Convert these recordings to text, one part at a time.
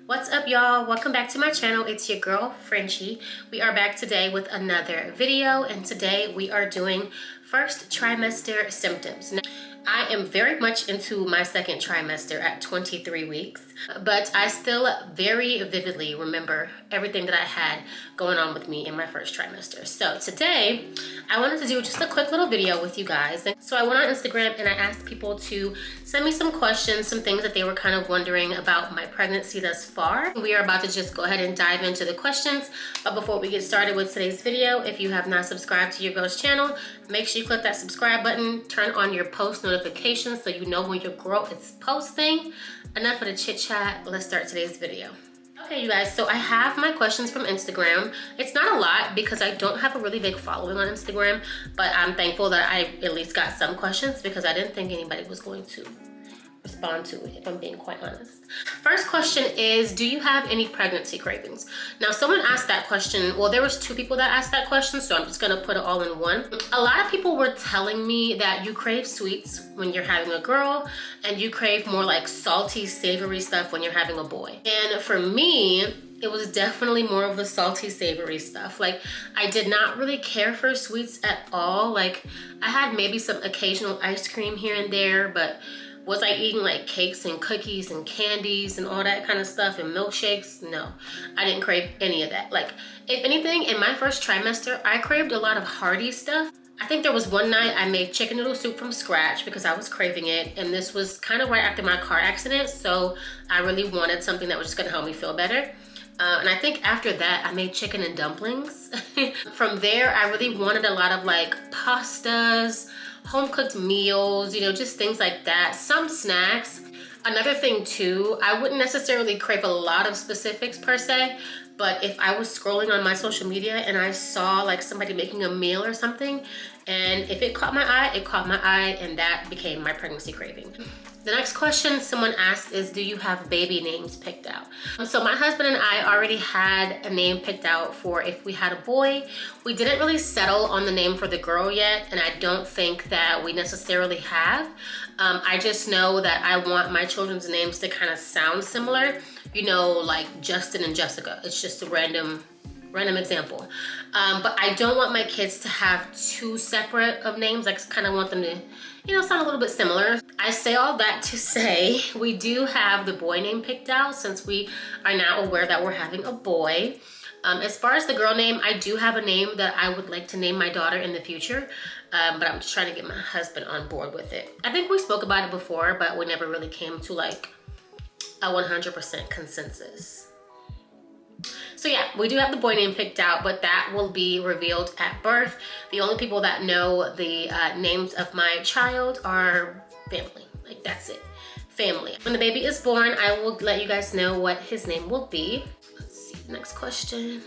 What's up, y'all? Welcome back to my channel. It's your girl Frenchie. We are back today with another video, and today we are doing first trimester symptoms. Now, I am very much into my second trimester at 23 weeks, but I still very vividly remember everything that I had going on with me in my first trimester. So today I wanted to do just a quick little video with you guys. So I went on Instagram and I asked people to send me some questions, some things that they were kind of wondering about my pregnancy thus far. We are about to just go ahead and dive into the questions. But before we get started with today's video, if you have not subscribed to your girl's channel, make sure you click that subscribe button, turn on your post notifications so you know when your girl is posting. Enough of the chit chat, let's start today's video. Okay, you guys, so I have my questions from Instagram. It's not a lot because I don't have a really big following on Instagram, but I'm thankful that I at least got some questions because I didn't think anybody was going to respond to it, if I'm being quite honest. First question is, do you have any pregnancy cravings? Now, someone asked that question. Well, there was two people that asked that question, so I'm just gonna put it all in one. A lot of people were telling me that you crave sweets when you're having a girl, and you crave more like salty, savory stuff when you're having a boy. And for me, it was definitely more of the salty, savory stuff. Like, I did not really care for sweets at all. Like, I had maybe some occasional ice cream here and there, but was I eating like cakes and cookies and candies and all that kind of stuff and milkshakes? No, I didn't crave any of that. Like, if anything, in my first trimester, I craved a lot of hearty stuff. I think there was one night I made chicken noodle soup from scratch because I was craving it. And this was kind of right after my car accident. So I really wanted something that was just gonna help me feel better. And I think after that, I made chicken and dumplings. From there, I really wanted a lot of like pastas, home cooked meals, you know, just things like that. Some snacks. Another thing too, I wouldn't necessarily crave a lot of specifics per se, but if I was scrolling on my social media and I saw like somebody making a meal or something, and if it caught my eye, it caught my eye, and that became my pregnancy craving. The next question someone asked is, do you have baby names picked out? So my husband and I already had a name picked out for if we had a boy. We didn't really settle on the name for the girl yet, and I don't think that we necessarily have. I just know that I want my children's names to kind of sound similar, you know, like Justin and Jessica. It's just a random example. But I don't want my kids to have two separate of names. I kind of want them to, you know, sound a little bit similar. I say all that to say we do have the boy name picked out since we are now aware that we're having a boy. As far as the girl name, I do have a name that I would like to name my daughter in the future, but I'm just trying to get my husband on board with it. I think we spoke about it before, but we never really came to like a 100% consensus. So yeah, we do have the boy name picked out, but that will be revealed at birth. The only people that know the names of my child are family. Like, that's it, family. When the baby is born, I will let you guys know what his name will be. Let's see, the next question.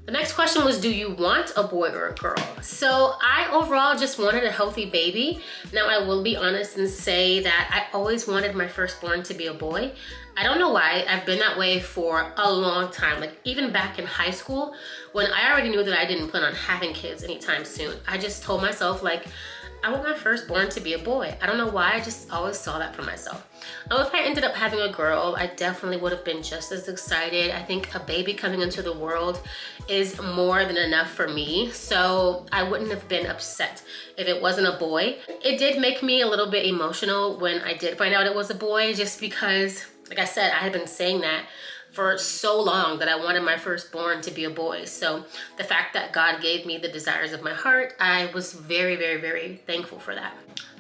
The next question was, do you want a boy or a girl? So I overall just wanted a healthy baby. Now, I will be honest and say that I always wanted my firstborn to be a boy. I don't know why. I've been that way for a long time. Like, even back in high school, when I already knew that I didn't plan on having kids anytime soon, I just told myself, like, I want my firstborn to be a boy. I don't know why, I just always saw that for myself. Now, if I ended up having a girl, I definitely would have been just as excited. I think a baby coming into the world is more than enough for me, so I wouldn't have been upset if it wasn't a boy. It did make me a little bit emotional when I did find out it was a boy, just because, like I said, I had been saying that for so long that I wanted my firstborn to be a boy. So the fact that God gave me the desires of my heart, I was very, very, very thankful for that.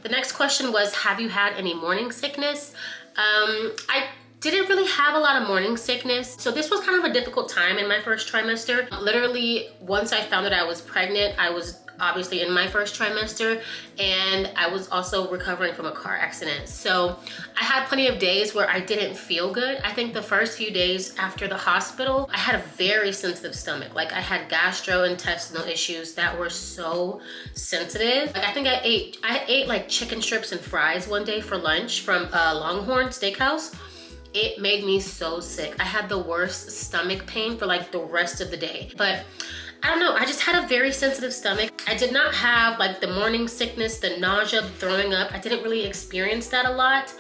The next question was, have you had any morning sickness? I didn't really have a lot of morning sickness. So this was kind of a difficult time in my first trimester. Literally, once I found that I was pregnant, I was obviously in my first trimester, and I was also recovering from a car accident. So I had plenty of days where I didn't feel good. I think the first few days after the hospital, I had a very sensitive stomach. Like, I had gastrointestinal issues that were so sensitive. Like, I think I ate like chicken strips and fries one day for lunch from Longhorn Steakhouse. It made me so sick. I had the worst stomach pain for like the rest of the day. But I don't know, I just had a very sensitive stomach. I did not have like the morning sickness, the nausea, the throwing up. I didn't really experience that a lot.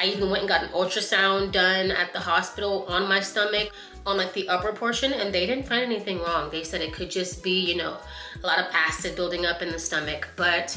I even went and got an ultrasound done at the hospital on my stomach, on like the upper portion, and they didn't find anything wrong. They said it could just be, you know, a lot of acid building up in the stomach. But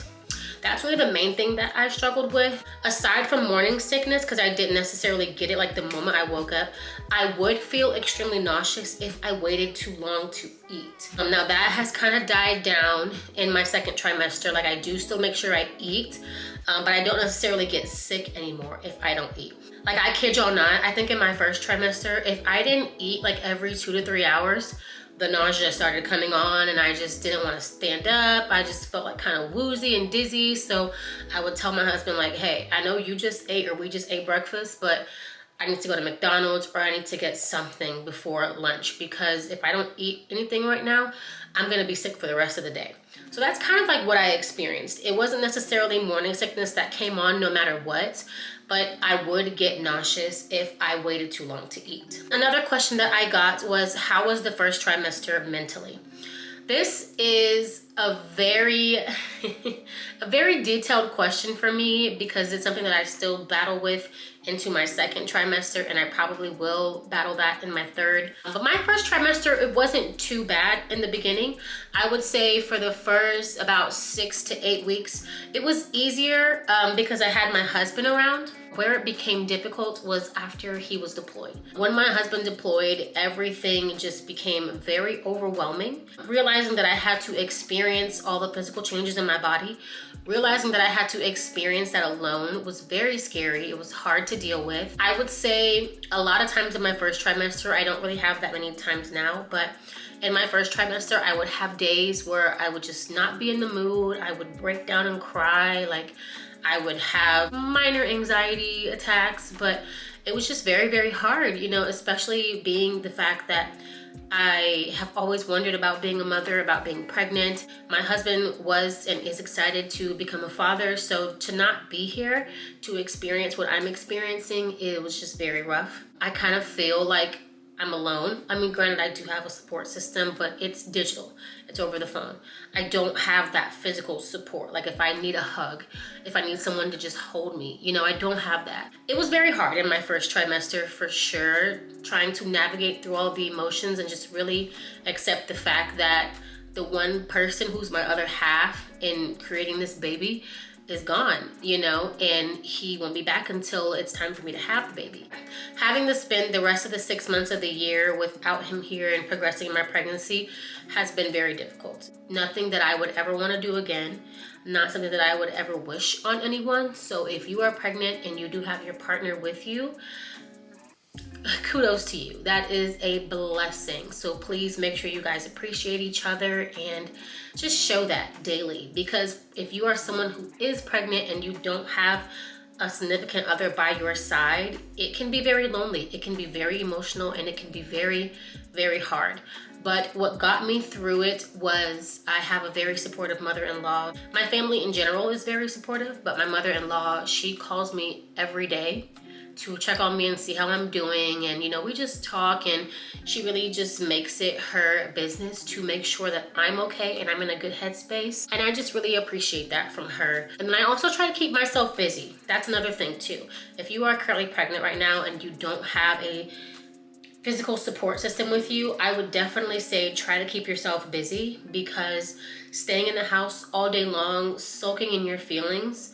that's really the main thing that I struggled with. Aside from morning sickness, because I didn't necessarily get it like the moment I woke up, I would feel extremely nauseous if I waited too long to eat. Now that has kind of died down in my second trimester. Like I do still make sure I eat, but I don't necessarily get sick anymore if I don't eat. Like I kid y'all not, I think in my first trimester, if I didn't eat like every 2 to 3 hours, the nausea started coming on and I just didn't want to stand up. I just felt like kind of woozy and dizzy. So I would tell my husband like, hey, I know you just ate or we just ate breakfast, but I need to go to McDonald's or I need to get something before lunch, because if I don't eat anything right now, I'm gonna be sick for the rest of the day. So that's kind of like what I experienced. It wasn't necessarily morning sickness that came on no matter what, but I would get nauseous if I waited too long to eat. Another question that I got was, how was the first trimester mentally? This is a very, a very detailed question for me, because it's something that I still battle with into my second trimester, and I probably will battle that in my third. But my first trimester, it wasn't too bad in the beginning. I would say for the first about 6 to 8 weeks, it was easier because I had my husband around. Where it became difficult was after he was deployed. When my husband deployed, everything just became very overwhelming. Realizing that I had to experience all the physical changes in my body, realizing that I had to experience that alone was very scary. It was hard to deal with. I would say a lot of times in my first trimester, I don't really have that many times now, but in my first trimester, I would have days where I would just not be in the mood. I would break down and cry. Like I would have minor anxiety attacks, but it was just very, very hard, you know, especially being the fact that I have always wondered about being a mother, about being pregnant. My husband was and is excited to become a father, so to not be here to experience what I'm experiencing, it was just very rough. I kind of feel like I'm alone. I mean, granted, I do have a support system, but it's digital. It's over the phone. I don't have that physical support. Like if I need a hug, if I need someone to just hold me, you know, I don't have that. It was very hard in my first trimester for sure, trying to navigate through all the emotions and just really accept the fact that the one person who's my other half in creating this baby is gone, you know, and he won't be back until it's time for me to have the baby. Having to spend the rest of the 6 months of the year without him here and progressing in my pregnancy has been very difficult. Nothing that I would ever want to do again, not something that I would ever wish on anyone. So if you are pregnant and you do have your partner with you, kudos to you. That is a blessing. So please make sure you guys appreciate each other and just show that daily, because if you are someone who is pregnant and you don't have a significant other by your side, it can be very lonely, it can be very emotional, and it can be very, very hard. But what got me through it was I have a very supportive mother-in-law. My family in general is very supportive, but my mother-in-law, she calls me every day to check on me and see how I'm doing, and you know, we just talk, and she really just makes it her business to make sure that I'm okay and I'm in a good headspace, and I just really appreciate that from her. And then I also try to keep myself busy. That's another thing too. If you are currently pregnant right now and you don't have a physical support system with you, I would definitely say try to keep yourself busy, because staying in the house all day long, soaking in your feelings,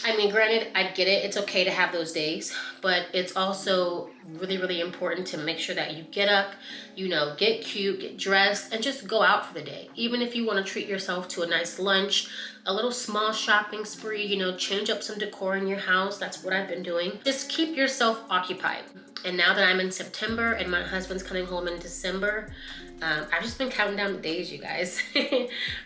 I mean, granted, I get it. It's okay to have those days, but it's also really, really important to make sure that you get up, you know, get cute, get dressed, and just go out for the day. Even if you want to treat yourself to a nice lunch, a little small shopping spree, you know, change up some decor in your house. That's what I've been doing. Just keep yourself occupied. And now that I'm in September and my husband's coming home in December, I've just been counting down the days, you guys.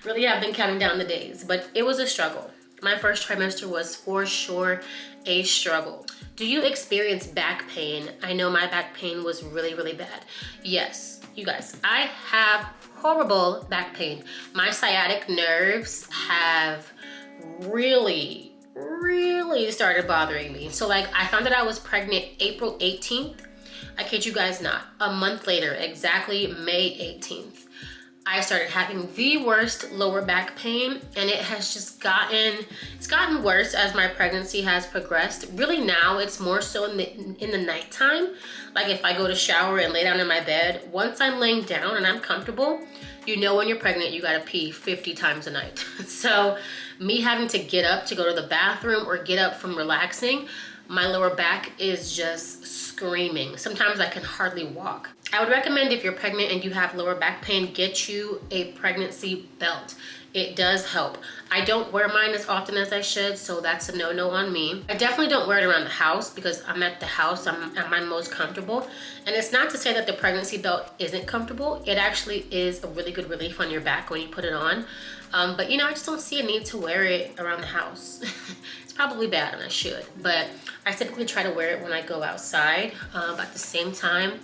Really have been counting down the days, but it was a struggle. My first trimester was for sure a struggle. Do you experience back pain? I know my back pain was really, really bad. Yes, you guys, I have horrible back pain. My sciatic nerves have really started bothering me. So like, I found that I was pregnant April 18th. I kid you guys not. A month later, exactly May 18th, I started having the worst lower back pain, and it has just gotten worse as my pregnancy has progressed. Really now it's more so in the nighttime. Like if I go to shower and lay down in my bed, once I'm laying down and I'm comfortable, you know when you're pregnant, you gotta pee 50 times a night. So me having to get up to go to the bathroom or get up from relaxing, my lower back is just screaming. Sometimes I can hardly walk. I would recommend if you're pregnant and you have lower back pain, get you a pregnancy belt. It does help. I don't wear mine as often as I should, so that's a no-no on me. I definitely don't wear it around the house because I'm at the house, I'm at my most comfortable. And it's not to say that the pregnancy belt isn't comfortable. It actually is a really good relief on your back when you put it on. But you know, I just don't see a need to wear it around the house. It's probably bad and I should, but I typically try to wear it when I go outside. But at the same time,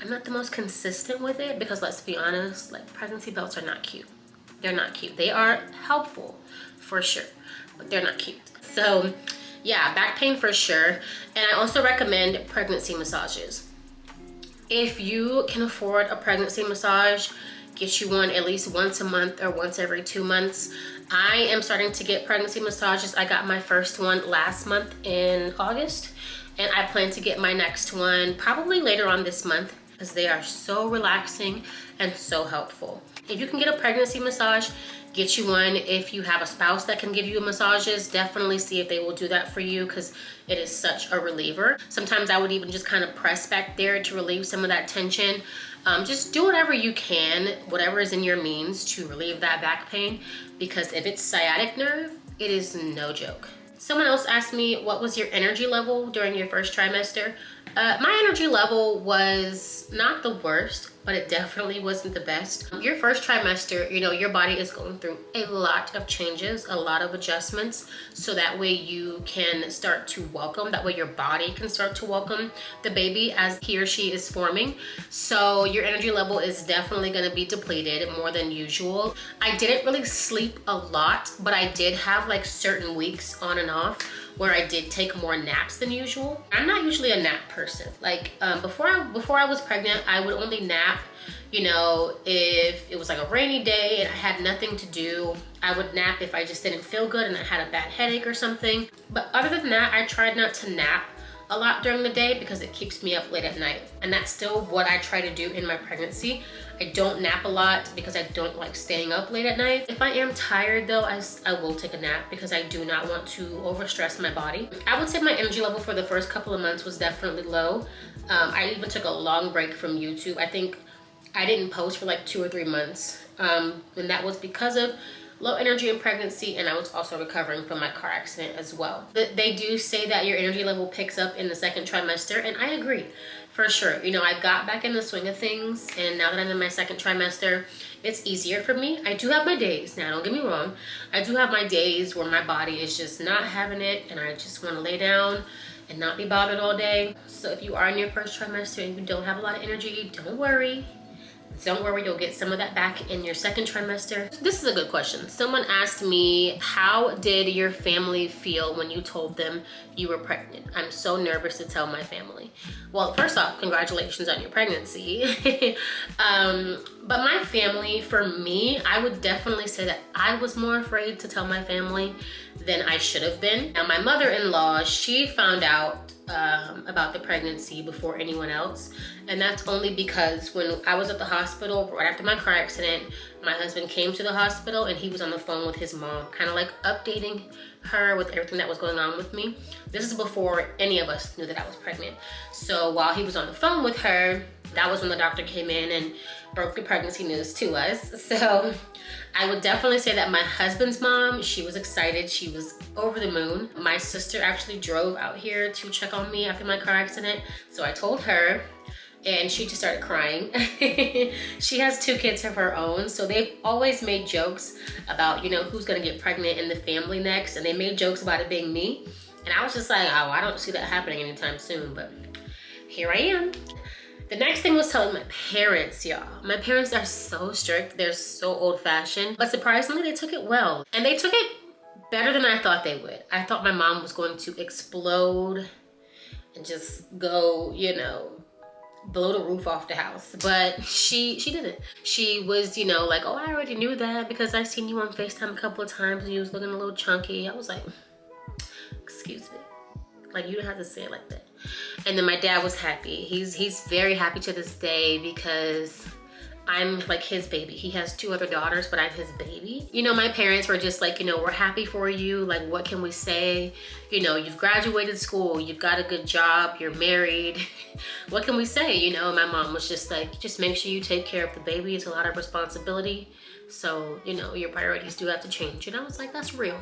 I'm not the most consistent with it because let's be honest, like pregnancy belts are not cute. They're not cute. They are helpful for sure, but they're not cute. So yeah, back pain for sure. And I also recommend pregnancy massages. If you can afford a pregnancy massage, get you one at least once a month or once every 2 months. I am starting to get pregnancy massages. I got my first one last month in August, and I plan to get my next one probably later on this month because they are so relaxing and so helpful. If you can get a pregnancy massage, get you one. If you have a spouse that can give you massages, definitely see if they will do that for you because it is such a reliever. Sometimes I would even just kind of press back there to relieve some of that tension. Just do whatever you can, whatever is in your means to relieve that back pain, because if it's sciatic nerve, it is no joke. Someone else asked me, what was your energy level during your first trimester? My energy level was not the worst, but it definitely wasn't the best. Your first trimester, you know, your body is going through a lot of changes, a lot of adjustments, so that way you can start to welcome, that way your body can start to welcome the baby as he or she is forming. So your energy level is definitely gonna be depleted more than usual. I didn't really sleep a lot, but I did have like certain weeks on and off where I did take more naps than usual. I'm not usually a nap person. Like before I was pregnant, I would only nap, you know, if it was like a rainy day and I had nothing to do. I would nap if I just didn't feel good and I had a bad headache or something. But other than that, I tried not to nap a lot during the day because it keeps me up late at night. And that's still what I try to do in my pregnancy. I don't nap a lot because I don't like staying up late at night. If I am tired though, I will take a nap because I do not want to overstress my body. I would say my energy level for the first couple of months was definitely low. I even took a long break from YouTube. I think I didn't post for like 2 or 3 months. And that was because of low energy in pregnancy, and I was also recovering from my car accident as well. They do say that your energy level picks up in the second trimester, and I agree, for sure. You know, I got back in the swing of things, and now that I'm in my second trimester, it's easier for me. I do have my days, now don't get me wrong. I do have my days where my body is just not having it, and I just want to lay down and not be bothered all day. So if you are in your first trimester and you don't have a lot of energy, don't worry. Don't worry, you'll get some of that back in your second trimester. This is a good question. Someone asked me, how did your family feel when you told them you were pregnant? I'm so nervous to tell my family. Well, first off, congratulations on your pregnancy. But my family, for me, I would definitely say that I was more afraid to tell my family than I should have been. Now, my mother-in-law, she found out about the pregnancy before anyone else, and that's only because when I was at the hospital right after my car accident, my husband came to the hospital and he was on the phone with his mom, kind of like updating her with everything that was going on with me. This is before any of us knew that I was pregnant. So while he was on the phone with her, that was when the doctor came in and broke the pregnancy news to us. So I would definitely say that my husband's mom, she was excited. She was over the moon. My sister actually drove out here to check on me after my car accident. So I told her, and she just started crying. She has 2 kids of her own, so they've always made jokes about, you know, who's gonna get pregnant in the family next, and they made jokes about it being me. And I was just like, oh, I don't see that happening anytime soon, but here I am. The next thing was telling my parents, y'all. My parents are so strict, they're so old-fashioned, but surprisingly, they took it well. And they took it better than I thought they would. I thought my mom was going to explode and just go, you know, blow the roof off the house. But she didn't. She was, you know, like, oh, I already knew that because I seen you on FaceTime a couple of times and you was looking a little chunky. I was like, excuse me. Like, you don't have to say it like that. And then my dad was happy. He's very happy to this day because I'm like his baby. He has 2 other daughters, but I'm his baby. You know, my parents were just like, you know, we're happy for you. Like, what can we say? You know, you've graduated school, you've got a good job, you're married. What can we say? You know, my mom was just like, just make sure you take care of the baby. It's a lot of responsibility. So, you know, your priorities do have to change. And I was like, that's real.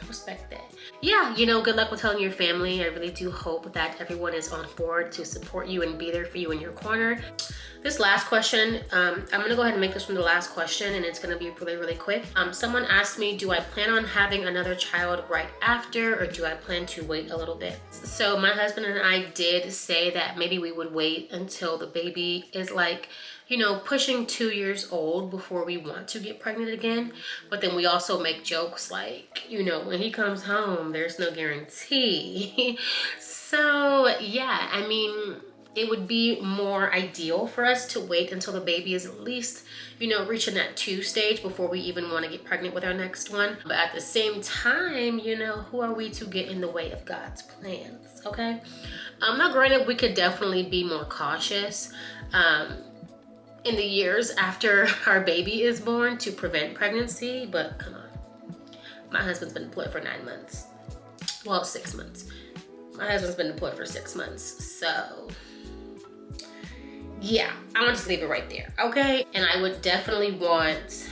I respect that. Yeah, you know, good luck with telling your family. I really do hope that everyone is on board to support you and be there for you in your corner. This last question, I'm gonna go ahead and make this one the last question, and it's gonna be really, really quick. Someone asked me, do I plan on having another child right after, or do I plan to wait a little bit? So my husband and I did say that maybe we would wait until the baby is like, you know, pushing 2 years old before we want to get pregnant again. But then we also make jokes like, you know, when he comes home, there's no guarantee. So yeah, I mean, it would be more ideal for us to wait until the baby is at least, you know, reaching that 2 stage before we even want to get pregnant with our next one. But at the same time, you know, who are we to get in the way of God's plans, okay? Now granted, we could definitely be more cautious in the years after our baby is born to prevent pregnancy, but come on. My husband's been deployed for 9 months. Well, 6 months. My husband's been deployed for 6 months, so yeah, I'm gonna just leave it right there, okay? And I would definitely want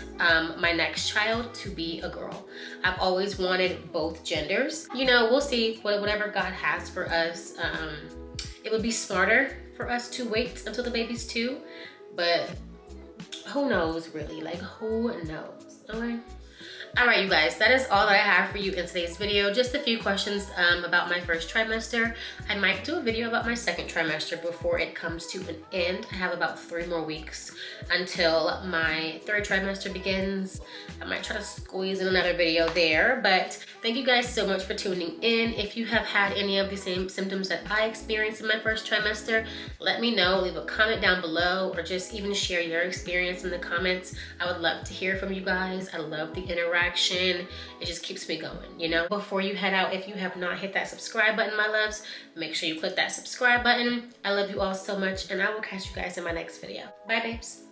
my next child to be a girl. I've always wanted both genders. You know, we'll see whatever God has for us. It would be smarter for us to wait until the baby's 2, but who knows really, like who knows, okay? All right, you guys, that is all that I have for you in today's video. Just a few questions about my first trimester. I might do a video about my second trimester before it comes to an end. I have about 3 more weeks until my 3rd trimester begins. I might try to squeeze in another video there, but thank you guys so much for tuning in. If you have had any of the same symptoms that I experienced in my first trimester, let me know. Leave a comment down below or just even share your experience in the comments. I would love to hear from you guys. I love the interaction. It just keeps me going, you know? Before you head out, if you have not hit that subscribe button, my loves, make sure you click that subscribe button. I love you all so much, and I will catch you guys in my next video. Bye, babes.